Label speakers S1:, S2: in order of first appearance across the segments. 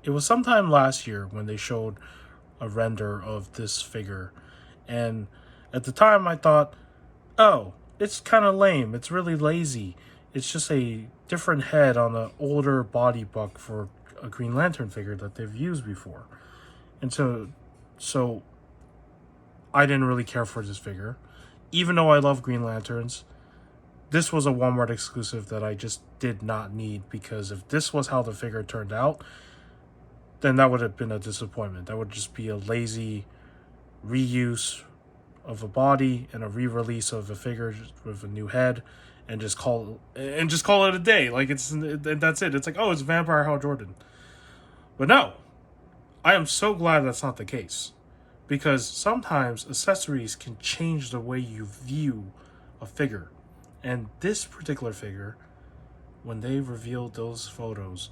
S1: it was sometime last year when they showed a render of this figure. And at the time I thought, oh, it's kind of lame. It's really lazy. It's just a different head on an older body buck for a Green Lantern figure that they've used before. And so I didn't really care for this figure. Even though I love Green Lanterns, this was a Walmart exclusive that I just did not need, because if this was how the figure turned out, then that would have been a disappointment. That would just be a lazy reuse of a body and a re-release of a figure with a new head, and just call it a day. Like, that's it. It's like, oh, it's Vampire Hal Jordan. But no, I am so glad that's not the case, because sometimes accessories can change the way you view a figure. And this particular figure, when they revealed those photos,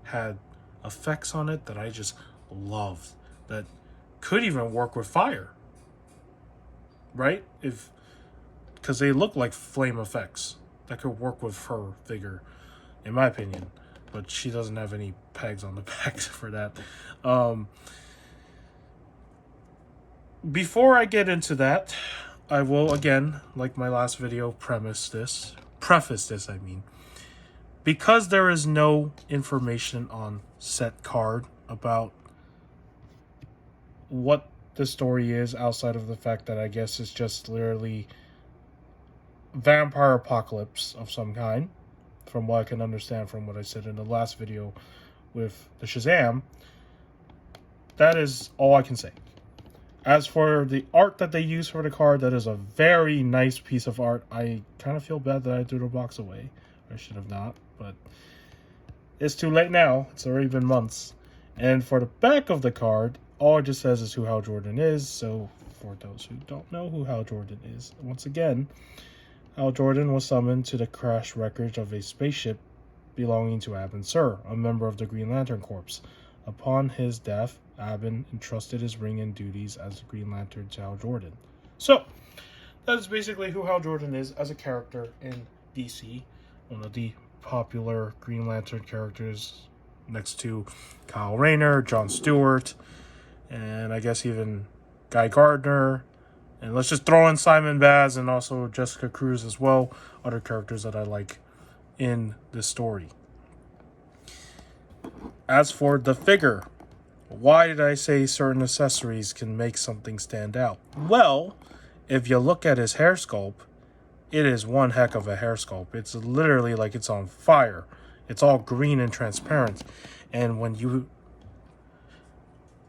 S1: had effects on it that I just loved, that could even work with fire, right? Because they look like flame effects that could work with her figure, in my opinion. But she doesn't have any pegs on the back for that. Before I get into that, I will, again, like my last video, preface this, because there is no information on set card about what the story is, outside of the fact that I guess it's just literally vampire apocalypse of some kind, from what I can understand from what I said in the last video with the Shazam. That is all I can say. As for the art that they use for the card, that is a very nice piece of art. I kind of feel bad that I threw the box away. I should have not, but it's too late now. It's already been months. And for the back of the card, all it just says is who Hal Jordan is. So for those who don't know who Hal Jordan is, once again, Hal Jordan was summoned to the crash wreckage of a spaceship belonging to Abin Sur, a member of the Green Lantern Corps. Upon his death, Abin entrusted his ring and duties as the Green Lantern to Hal Jordan. So, that is basically who Hal Jordan is as a character in DC. One of the popular Green Lantern characters, next to Kyle Rayner, Jon Stewart, and I guess even Guy Gardner. And let's just throw in Simon Baz and also Jessica Cruz as well. Other characters that I like in this story. As for the figure, why did I say certain accessories can make something stand out? Well, if you look at his hair sculpt, it is one heck of a hair sculpt. It's literally like it's on fire. It's all green and transparent. And when you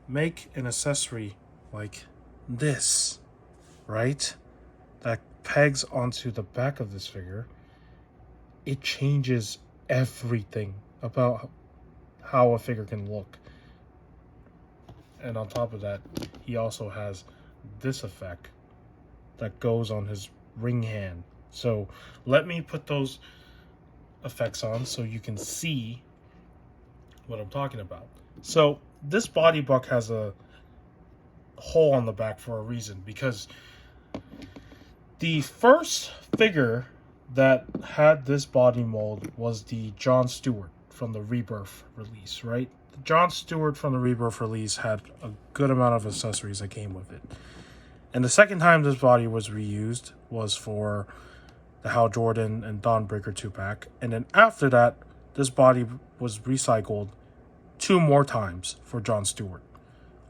S1: make an accessory like this, right, that pegs onto the back of this figure, it changes everything about how a figure can look. And on top of that, he also has this effect that goes on his ring hand. So let me put those effects on so you can see what I'm talking about. So this body buck has a hole on the back for a reason, because the first figure that had this body mold was the Jon Stewart from the Rebirth release, right? The Jon Stewart from the Rebirth release had a good amount of accessories that came with it. And the second time this body was reused was for the Hal Jordan and Dawnbreaker 2-pack. And then after that, this body was recycled 2 more times for Jon Stewart.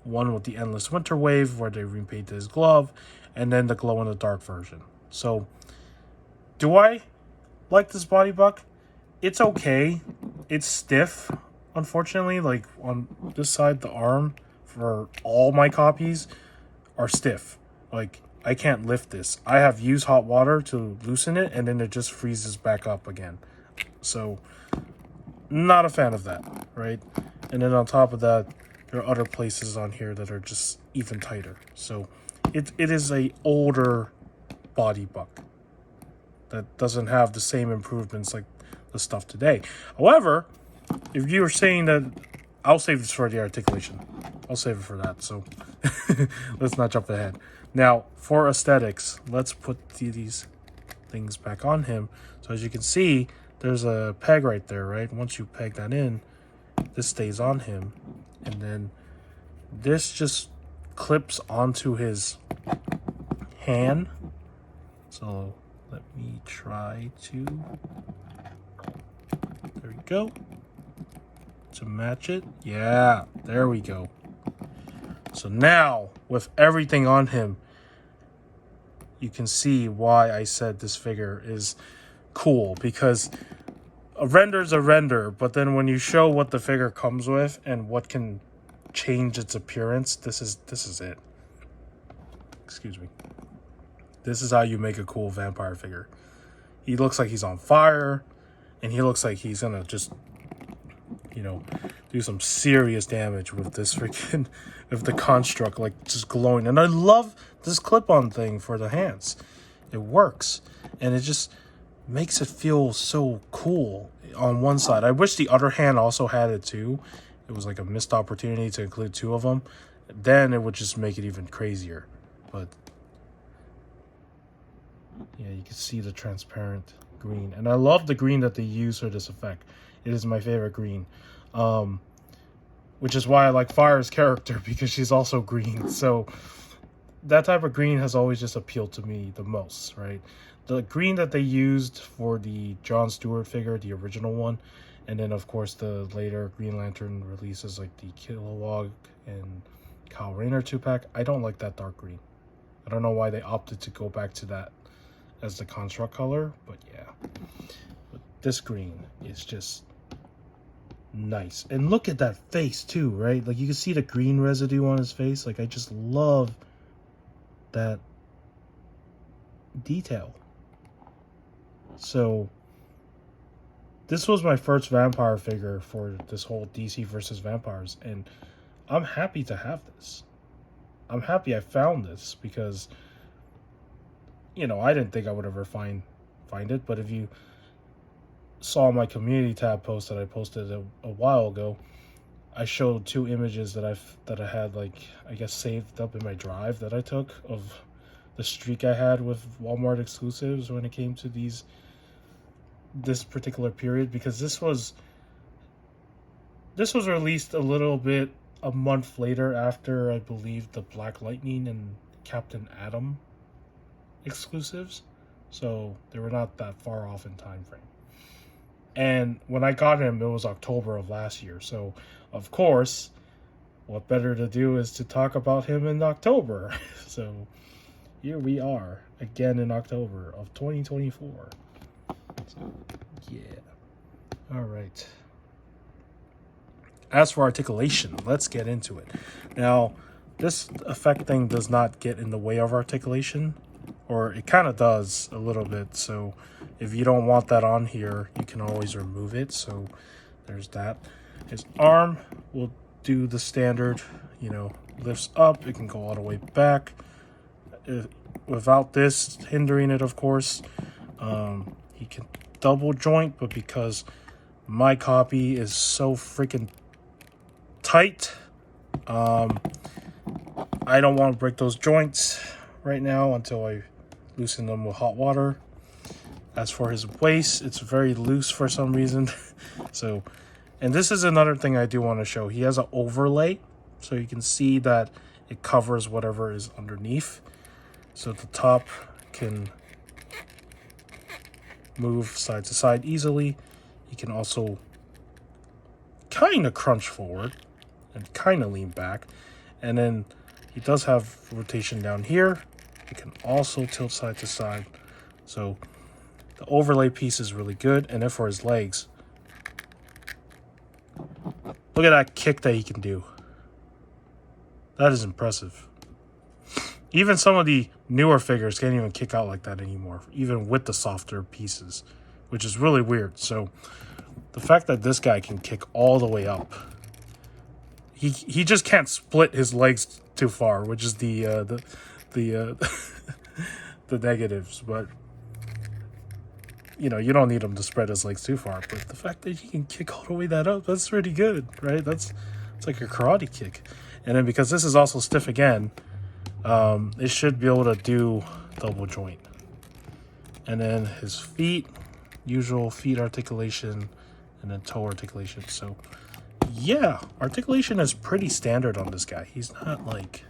S1: One with the Endless Winter Wave, where they repainted his glove, and then the glow-in-the-dark version. So, do I like this body buck? It's okay. It's stiff, unfortunately. Like, on this side, the arm for all my copies are stiff. Like, I can't lift this. I have used hot water to loosen it, and then it just freezes back up again. So, not a fan of that, right? And then on top of that, there are other places on here that are just even tighter. So, it is a older body buck that doesn't have the same improvements like the stuff today. However, if you're saying that, I'll save this for the articulation. I'll save it for that. So let's not jump ahead. Now, for aesthetics, let's put these things back on him. So as you can see, there's a peg right there, right? Once you peg that in, this stays on him. And then this just clips onto his hand. So let me try to, there we go, to match it. Yeah, there we go. So now with everything on him, you can see why I said this figure is cool, because a render's a render, but then when you show what the figure comes with and what can change its appearance, this is it. Excuse me. This is how you make a cool vampire figure. He looks like he's on fire, and he looks like he's gonna just, you know, do some serious damage with this freaking, with the construct, like just glowing. And I love this clip-on thing for the hands. It works, and it just makes it feel so cool on one side. I wish the other hand also had it too. It was like a missed opportunity to include two of them. Then it would just make it even crazier. But yeah, you can see the transparent green. And I love the green that they use for this effect. It is my favorite green. Which is why I like Fire's character, because she's also green. So that type of green has always just appealed to me the most, right? The green that they used for the Jon Stewart figure, the original one, and then of course the later Green Lantern releases like the Kilowog and Kyle Rayner 2-pack. I don't like that dark green. I don't know why they opted to go back to that as the construct color, but yeah. But this green is just nice. And look at that face too, right? Like you can see the green residue on his face. Like I just love that detail. So this was my first vampire figure for this whole DC versus vampires, and I'm happy to have this. I'm happy I found this, because you know, I didn't think I would ever find it, but if you saw my community tab post that I posted a while ago, I showed two images that I had, like, I guess saved up in my drive that I took of the streak I had with Walmart exclusives when it came to this particular period, because this was released a month later after, I believe, the Black Lightning and Captain Atom exclusives, so they were not that far off in time frame. And when I got him, it was October of last year, so of course what better to do is to talk about him in October. So here we are again in October of 2024. So yeah, all right. As for articulation, let's get into it. Now, this effect thing does not get in the way of articulation, or it kind of does a little bit. So if you don't want that on here, you can always remove it. So there's that. His arm will do the standard, you know, lifts up. It can go all the way back without this hindering it, of course. He can double joint, but because my copy is so freaking tight, I don't want to break those joints right now until I loosen them with hot water. As for his waist, it's very loose for some reason. So, and this is another thing I do want to show. He has an overlay, so you can see that it covers whatever is underneath. So the top can move side to side easily. You can also kind of crunch forward and kind of lean back. And then he does have rotation down here. It can also tilt side to side. So the overlay piece is really good. And then for his legs, look at that kick that he can do. That is impressive. Even some of the newer figures can't even kick out like that anymore, even with the softer pieces, which is really weird. So the fact that this guy can kick all the way up, he just can't split his legs too far, which is the the negatives. But you know, you don't need him to spread his legs too far. But the fact that he can kick all the way that up, that's pretty good, right? It's like a karate kick. And then because this is also stiff again, it should be able to do double joint. And then his feet, usual feet articulation, and then toe articulation. So yeah, articulation is pretty standard on this guy. He's not like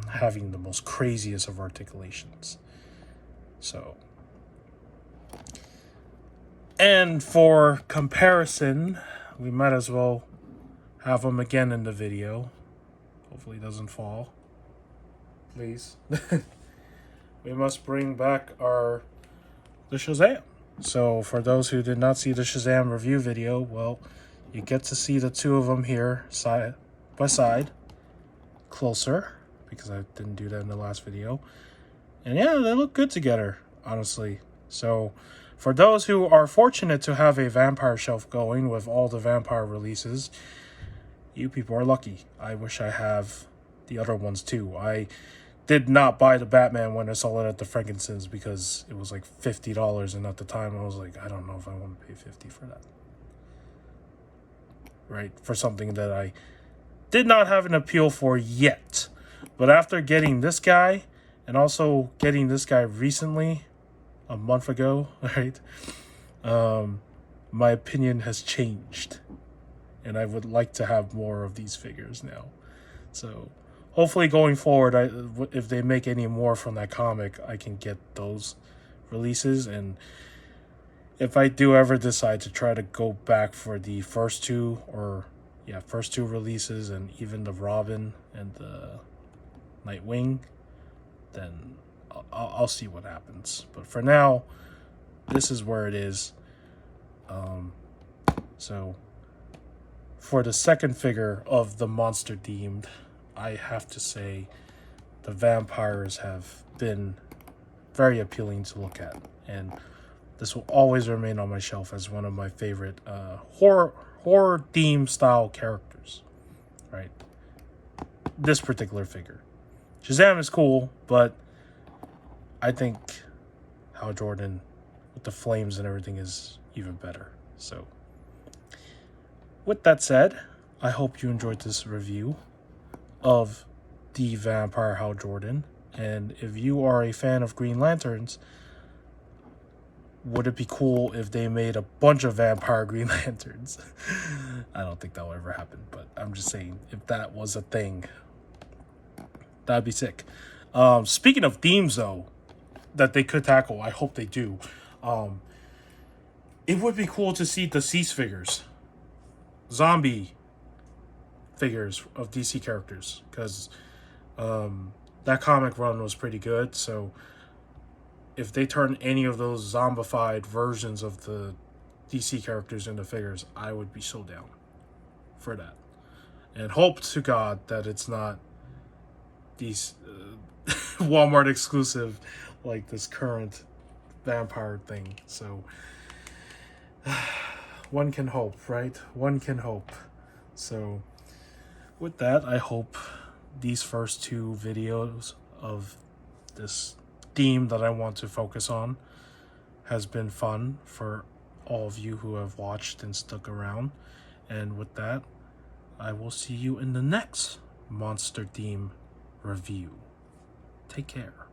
S1: having the most craziest of articulations. So, and for comparison, we might as well have him again in the video. Hopefully he doesn't fall. Please. We must bring back the Shazam. So for those who did not see the Shazam review video, well, you get to see the two of them here side by side, closer, because I didn't do that in the last video. And yeah, they look good together, honestly. So for those who are fortunate to have a vampire shelf going with all the vampire releases, you people are lucky. I wish I have the other ones too. I did not buy the Batman when I saw it at the Frankincense because it was like $50, and at the time I was like, I don't know if I want to pay $50 for that. Right? For something that I did not have an appeal for yet. But after getting this guy, and also getting this guy recently, a month ago, right? My opinion has changed. And I would like to have more of these figures now. So hopefully going forward, if they make any more from that comic, I can get those releases. And if I do ever decide to try to go back for the first two releases, and even the Robin and the Nightwing, then I'll see what happens. But for now, this is where it is. So for the second figure of the monster deemed, I have to say the vampires have been very appealing to look at, and this will always remain on my shelf as one of my favorite horror theme style characters, right? This particular figure. Shazam is cool, but I think Hal Jordan with the flames and everything is even better. So with that said, I hope you enjoyed this review of the Vampire Hal Jordan. And if you are a fan of Green Lanterns, would it be cool if they made a bunch of vampire Green Lanterns? I don't think that will ever happen, but I'm just saying, if that was a thing, that'd be sick. Speaking of themes, though, that they could tackle, I hope they do. It would be cool to see deceased figures, zombie figures of DC characters, because that comic run was pretty good. So if they turn any of those zombified versions of the DC characters into figures, I would be so down for that. And hope to God that it's not these Walmart exclusive like this current vampire thing. So one can hope, right? One can hope. So with that, I hope these first two videos of this theme that I want to focus on has been fun for all of you who have watched and stuck around. And with that, I will see you in the next monster theme review. Take care.